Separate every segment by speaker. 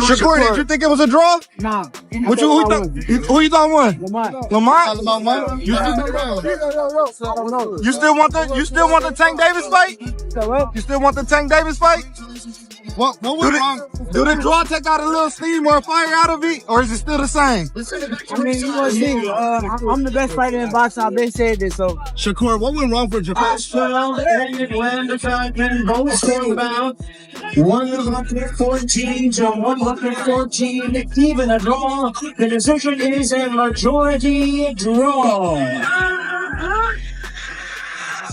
Speaker 1: Shakur, did you think it was a draw?
Speaker 2: Nah.
Speaker 1: Who you thought won? Lamont? You still want the Tank Davis fight? You still want the Tank Davis fight? What went wrong? Do the draw take out a little steam or fire out of it, or is it still the same?
Speaker 2: I mean, you know me. I'm the best fighter in boxing. I've been saying this. So
Speaker 1: Shakur, what went wrong for Japan?
Speaker 2: 114 to 114, even a draw. The decision is a majority draw.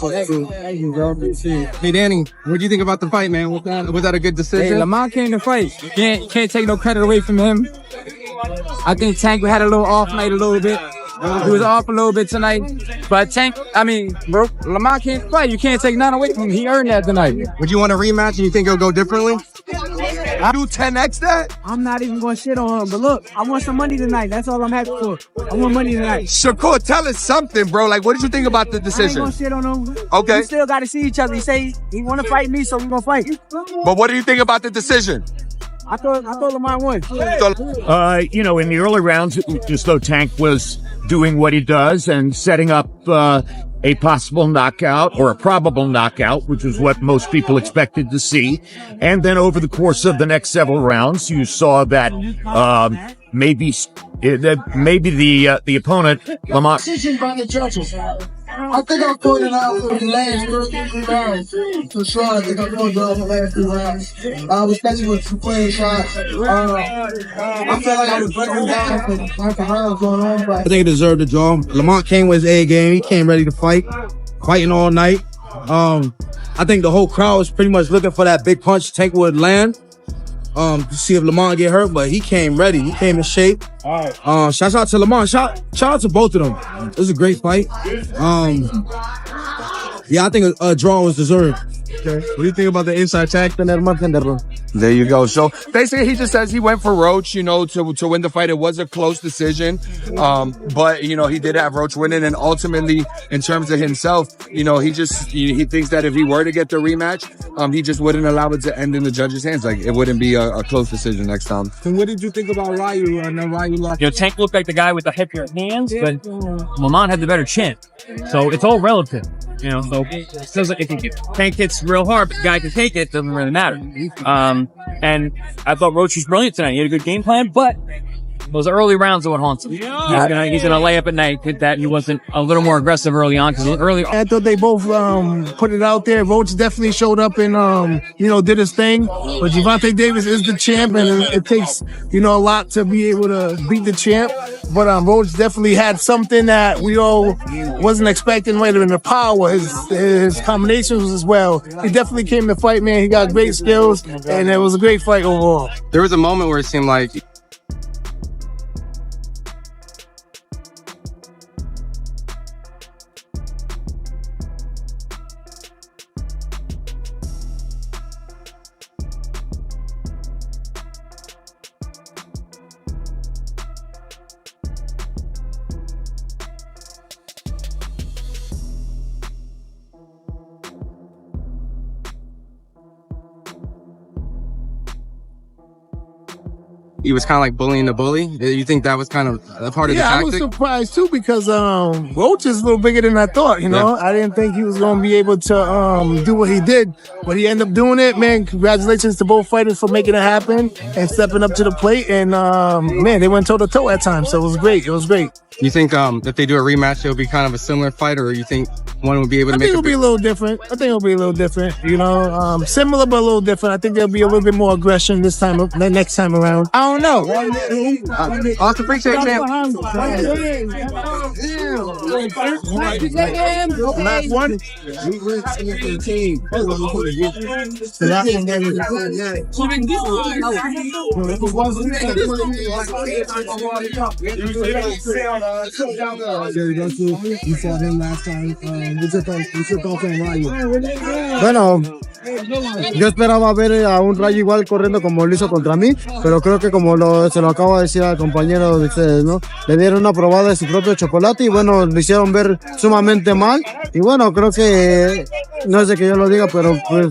Speaker 3: Hey, Danny, what do you think about the fight, man? Was that a good decision?
Speaker 4: Hey, Lamont came to fight. You can't take no credit away from him. I think Tank had a little off night a little bit. He was off a little bit tonight. But Lamont can't fight. You can't take none away from him. He earned that tonight.
Speaker 3: Would you want a rematch and you think it'll go differently?
Speaker 1: I do 10x that?
Speaker 2: I'm not even going to shit on him. But look, I want some money tonight. That's all I'm happy for. I want money tonight.
Speaker 1: Shakur, tell us something, bro. Like, what did you think about the decision?
Speaker 2: I ain't going to shit on him.
Speaker 1: Okay.
Speaker 2: We still got to see each other. He say he want to fight me, so we going to fight.
Speaker 1: But what do you think about the decision?
Speaker 2: I thought Lamont won.
Speaker 5: You know, in the early rounds, it looked as though Tank was doing what he does and setting up a possible knockout or a probable knockout, which is what most people expected to see. And then over the course of the next several rounds, you saw that maybe the opponent, Lamont.
Speaker 6: Decision by the judges. I think I'm putting it out for the last 3 rounds. For sure, I think I'm going to go the last 3 rounds. Especially with the playing shots. I feel like I was breaking down for rounds going on. But
Speaker 3: I think he deserved the draw. Lamont came with his A game. He came ready to fight, fighting all night. I think the whole crowd was pretty much looking for that big punch Tank would land. To see if Lamont get hurt, but he came ready. He came in shape.
Speaker 1: All right.
Speaker 3: Shout out to Lamont. Shout out to both of them. It was a great fight. Yeah, I think a draw was deserved.
Speaker 1: Okay. What do you think about the inside tag? There you go. So basically, he just says he went for Roach, you know, to win the fight. It was a close decision, but you know he did have Roach winning, and ultimately, in terms of himself, you know, he thinks that if he were to get the rematch, he just wouldn't allow it to end in the judges' hands. Like it wouldn't be a close decision next time.
Speaker 3: And what did you think about Ryu? And then Ryu locked.
Speaker 7: You know, Tank looked like the guy with the heavier hands, but Lamont had the better chin. So it's all relative. You know, so it feels like if Tank hits real hard, but the guy can take it, doesn't really matter. And I thought Roach was brilliant tonight. He had a good game plan, but those early rounds are what haunts him. He's gonna lay up at night that he wasn't a little more aggressive early on, because
Speaker 8: I thought they both put it out there. Roach definitely showed up and did his thing. But Gervonta Davis is the champ, and it takes a lot to be able to beat the champ. But Roach definitely had something that we all wasn't expecting. Later in the power, his combinations as well. He definitely came to fight, man. He got great skills, and it was a great fight overall.
Speaker 3: There was a moment where it seemed like he was kind of like bullying the bully. You think that was kind of a part of the tactic?
Speaker 8: I was surprised too, because Roach is a little bigger than I thought. I didn't think he was going to be able to do what he did, but he ended up doing it. Man, congratulations to both fighters for making it happen and stepping up to the plate. And man, they went toe to toe at times, so it was great. You
Speaker 3: think if they do a rematch, it'll be kind of a similar fight, or you think one will be able to make it? I think
Speaker 8: it'll be a little different. Similar but a little different. I think there'll be a little bit more aggression next time around.
Speaker 4: I don't know.
Speaker 3: Awesome, appreciate it, champ.
Speaker 8: Last one.
Speaker 3: Bueno, yo esperaba ver a un Rayo igual corriendo como lo hizo contra mí, pero creo que como se lo acabo de decir al compañero de ustedes, ¿no? Le dieron una probada de su propio chocolate y bueno, lo hicieron ver sumamente mal. Y bueno, creo que, no es de que yo lo diga, pero pues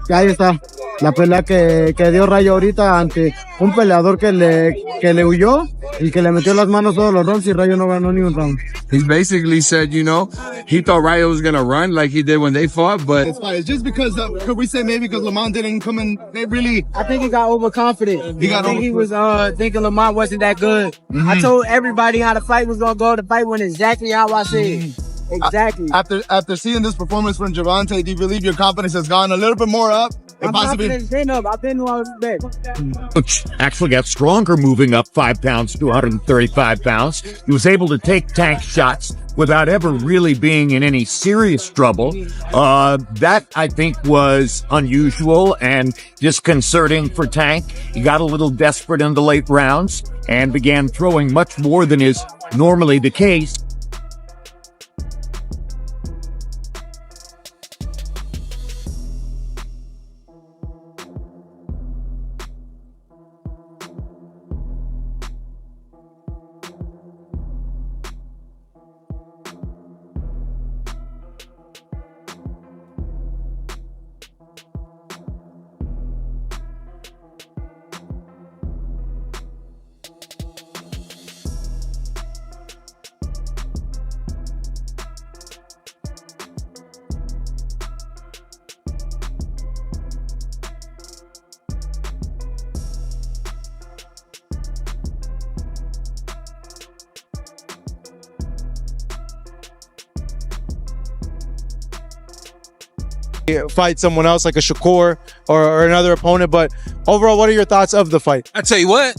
Speaker 3: que ahí está. La pelea que dio Rayo ahorita ante un peleador que le huyó y que le metió las manos todos los rounds y Rayo no ganó ni un round.
Speaker 1: He basically said, you know, he thought Rayo was gonna run like he did when they fought, but
Speaker 6: It's just because, could we say maybe because Lamont didn't come in, they really...
Speaker 4: I think he got overconfident.
Speaker 6: He got
Speaker 4: I think he was thinking Lamont wasn't that good. I told everybody how the fight was gonna go. The fight went exactly how I said. Exactly.
Speaker 6: After seeing this performance from Gervonta, do you believe your confidence has gone a little bit more up?
Speaker 4: My confidence been up. I've been who I was best.
Speaker 5: Roach actually got stronger, moving up 5 pounds to 135 pounds. He was able to take Tank shots without ever really being in any serious trouble. That, I think, was unusual and disconcerting for Tank. He got a little desperate in the late rounds and began throwing much more than is normally the case.
Speaker 9: Fight someone else like a Shakur or another opponent, but overall, what are your thoughts of the fight?
Speaker 10: I tell you what,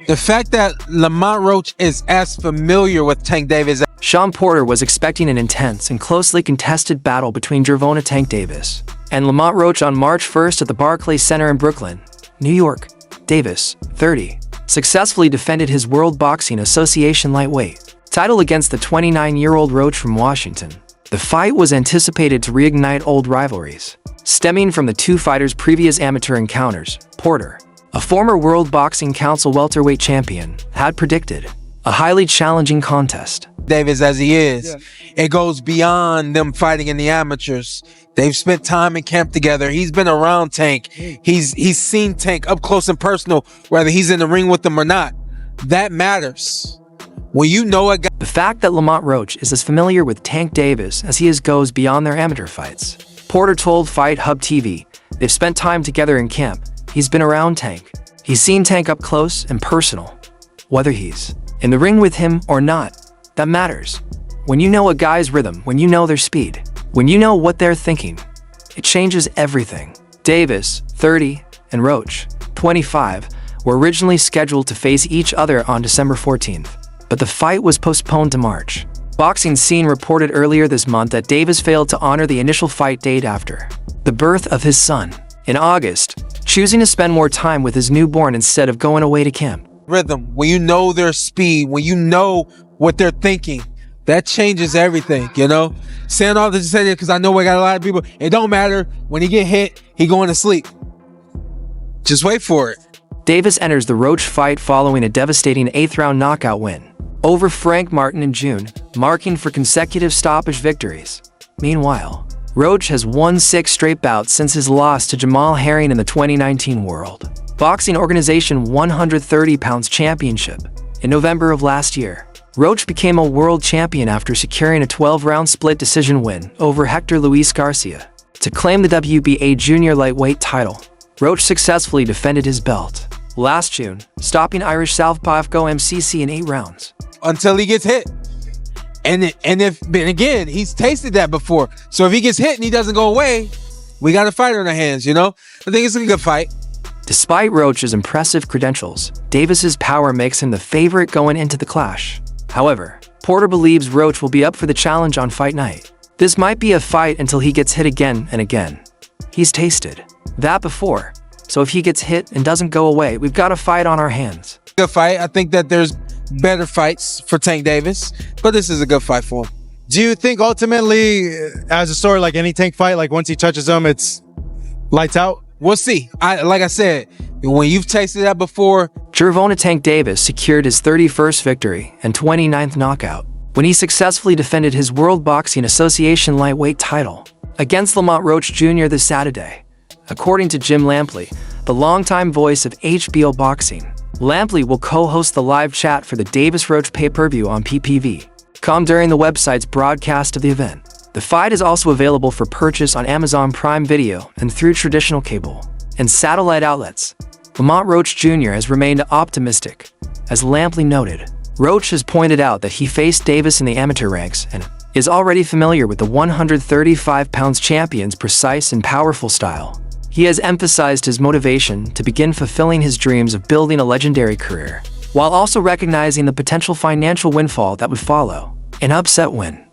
Speaker 10: the fact that Lamont Roach is as familiar with Tank Davis.
Speaker 11: Sean Porter was expecting an intense and closely contested battle between Gervonta Tank Davis and Lamont Roach on March 1st at the Barclays Center in Brooklyn, New York. Davis, 30, successfully defended his World Boxing Association lightweight title against the 29-year-old Roach from Washington. The fight was anticipated to reignite old rivalries. Stemming from the two fighters' previous amateur encounters, Porter, a former World Boxing Council welterweight champion, had predicted a highly challenging contest.
Speaker 10: Davis as he is, it goes beyond them fighting in the amateurs. They've spent time in camp together. He's been around Tank. He's seen Tank up close and personal, whether he's in the ring with them or not. That matters. When you know a guy.
Speaker 11: The fact that Lamont Roach is as familiar with Tank Davis as he is goes beyond their amateur fights. Porter told Fight Hub TV they've spent time together in camp. He's been around Tank. He's seen Tank up close and personal. Whether he's in the ring with him or not, that matters. When you know a guy's rhythm, when you know their speed, when you know what they're thinking, it changes everything. Davis, 30, and Roach, 25, were originally scheduled to face each other on December 14th. But the fight was postponed to March. Boxing Scene reported earlier this month that Davis failed to honor the initial fight date after the birth of his son in August, choosing to spend more time with his newborn instead of going away to camp.
Speaker 10: Rhythm, when you know their speed, when you know what they're thinking, that changes everything, you know? Saying all this to say that because I know we got a lot of people, it don't matter. When he get hit, he going to sleep. Just wait for it.
Speaker 11: Davis enters the Roach fight following a devastating 8th-round knockout win over Frank Martin in June, marking for consecutive stoppage victories. Meanwhile, Roach has won 6 straight bouts since his loss to Jamal Herring in the 2019 World Boxing Organization 130 pounds championship. In November of last year, Roach became a world champion after securing a 12-round split decision win over Hector Luis Garcia to claim the WBA junior lightweight title. Roach successfully defended his belt last June, stopping Irish southpaw FGO MCC in 8 rounds.
Speaker 10: Until he gets hit. And again, he's tasted that before. So if he gets hit and he doesn't go away, we got a fighter in our hands, you know? I think it's a good fight.
Speaker 11: Despite Roach's impressive credentials, Davis's power makes him the favorite going into the clash. However, Porter believes Roach will be up for the challenge on fight night. This might be a fight until he gets hit again and again. He's tasted that before. So if he gets hit and doesn't go away, we've got a fight on our hands.
Speaker 10: Good fight. I think that there's better fights for Tank Davis, but this is a good fight for him.
Speaker 9: Do you think ultimately, as a story, like any Tank fight, like once he touches him, it's lights out?
Speaker 10: We'll see. Like I said, when you've tasted that before.
Speaker 11: Gervonta Tank Davis secured his 31st victory and 29th knockout when he successfully defended his World Boxing Association lightweight title against Lamont Roach Jr. this Saturday According to Jim Lampley, the longtime voice of HBO Boxing, Lampley will co-host the live chat for the Davis-Roach pay-per-view on PPV.com during the website's broadcast of the event. The fight is also available for purchase on Amazon Prime Video and through traditional cable and satellite outlets. Lamont Roach Jr. has remained optimistic. As Lampley noted, Roach has pointed out that he faced Davis in the amateur ranks and is already familiar with the 135-pound champion's precise and powerful style. He has emphasized his motivation to begin fulfilling his dreams of building a legendary career, while also recognizing the potential financial windfall that would follow an upset win.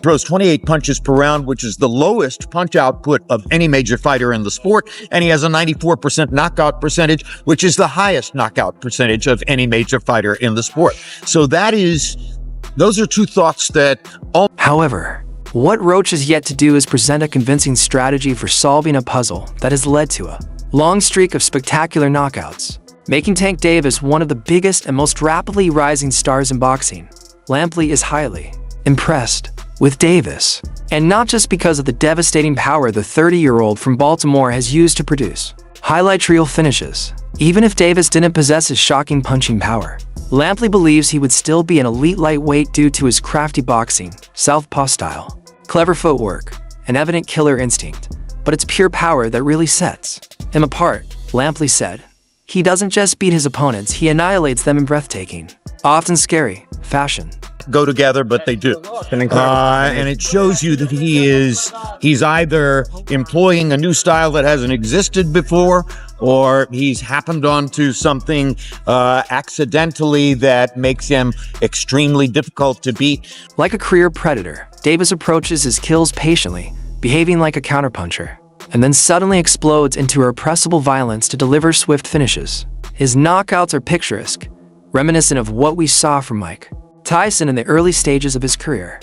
Speaker 5: Throws 28 punches per round, which is the lowest punch output of any major fighter in the sport, and he has a 94% knockout percentage, which is the highest knockout percentage of any major fighter in the sport. So those are two thoughts that all.
Speaker 11: However, what Roach has yet to do is present a convincing strategy for solving a puzzle that has led to a long streak of spectacular knockouts, making Tank Davis one of the biggest and most rapidly rising stars in boxing. Lampley is highly impressed with Davis, and not just because of the devastating power the 30-year-old from Baltimore has used to produce highlight reel finishes. Even if Davis didn't possess his shocking punching power, Lampley believes he would still be an elite lightweight due to his crafty boxing, southpaw style, clever footwork, and evident killer instinct. But it's pure power that really sets him apart. Lampley said, "He doesn't just beat his opponents, he annihilates them in breathtaking, often scary, fashion."
Speaker 5: Go together, but they do. And it shows you that he's either employing a new style that hasn't existed before, or he's happened onto something accidentally that makes him extremely difficult to beat.
Speaker 11: Like a career predator, Davis approaches his kills patiently, behaving like a counterpuncher, and then suddenly explodes into irrepressible violence to deliver swift finishes. His knockouts are picturesque, reminiscent of what we saw from Mike Tyson in the early stages of his career.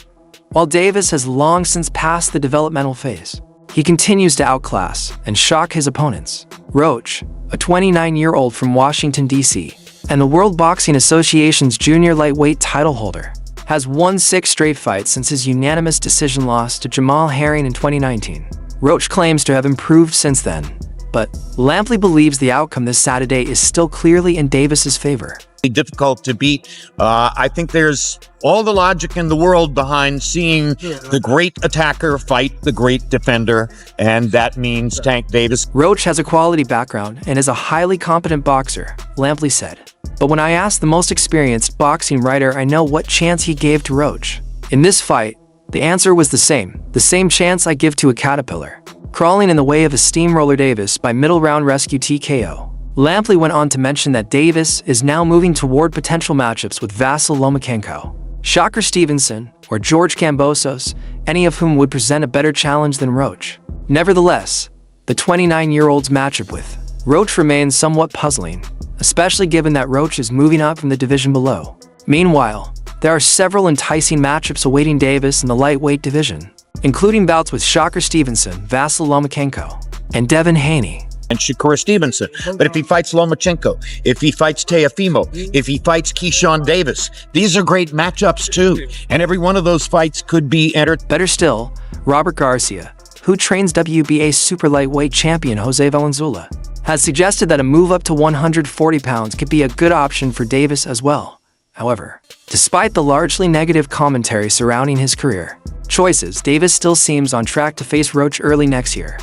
Speaker 11: While Davis has long since passed the developmental phase, he continues to outclass and shock his opponents. Roach, a 29-year-old from Washington, D.C., and the World Boxing Association's junior lightweight title holder, has won 6 straight fights since his unanimous decision loss to Jamal Herring in 2019. Roach claims to have improved since then, but Lampley believes the outcome this Saturday is still clearly in Davis's favor.
Speaker 5: Difficult to beat. I think there's all the logic in the world behind seeing the great attacker fight the great defender, and that means Tank Davis.
Speaker 11: Roach has a quality background and is a highly competent boxer, Lampley said. But when I asked the most experienced boxing writer I know what chance he gave to Roach in this fight, the answer was the same chance I give to a caterpillar crawling in the way of a steamroller. Davis by middle round rescue TKO. Lampley went on to mention that Davis is now moving toward potential matchups with Vasyl Lomachenko, Shocker Stevenson, or George Kambosos, any of whom would present a better challenge than Roach. Nevertheless, the 29-year-old's matchup with Roach remains somewhat puzzling, especially given that Roach is moving up from the division below. Meanwhile, there are several enticing matchups awaiting Davis in the lightweight division, including bouts with Shocker Stevenson, Vasyl Lomachenko, and Devin Haney.
Speaker 5: And Shakur Stevenson. But if he fights Lomachenko, if he fights Teofimo, if he fights Keyshawn Davis, these are great matchups too. And every one of those fights could be entered.
Speaker 11: Better still, Robert Garcia, who trains WBA super lightweight champion Jose Valenzuela, has suggested that a move up to 140 pounds could be a good option for Davis as well. However, despite the largely negative commentary surrounding his career choices, Davis still seems on track to face Roach early next year.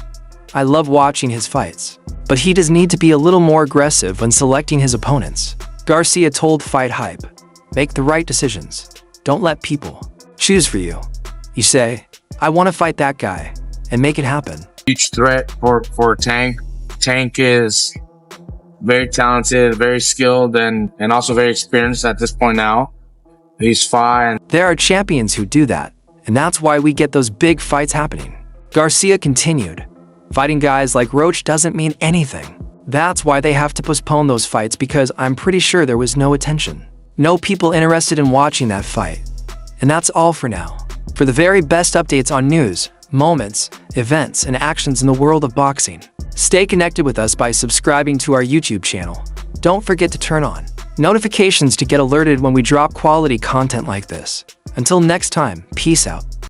Speaker 11: I love watching his fights, but he does need to be a little more aggressive when selecting his opponents. Garcia told Fight Hype, "Make the right decisions. Don't let people choose for you. You say, I want to fight that guy, and make it happen."
Speaker 12: Huge threat for Tank. Tank is very talented, very skilled, and also very experienced at this point now. He's fine.
Speaker 11: There are champions who do that, and that's why we get those big fights happening. Garcia continued, "Fighting guys like Roach doesn't mean anything. That's why they have to postpone those fights, because I'm pretty sure there was no attention. No people interested in watching that fight. And that's all for now. For the very best updates on news, moments, events, and actions in the world of boxing, stay connected with us by subscribing to our YouTube channel. Don't forget to turn on notifications to get alerted when we drop quality content like this. Until next time, peace out.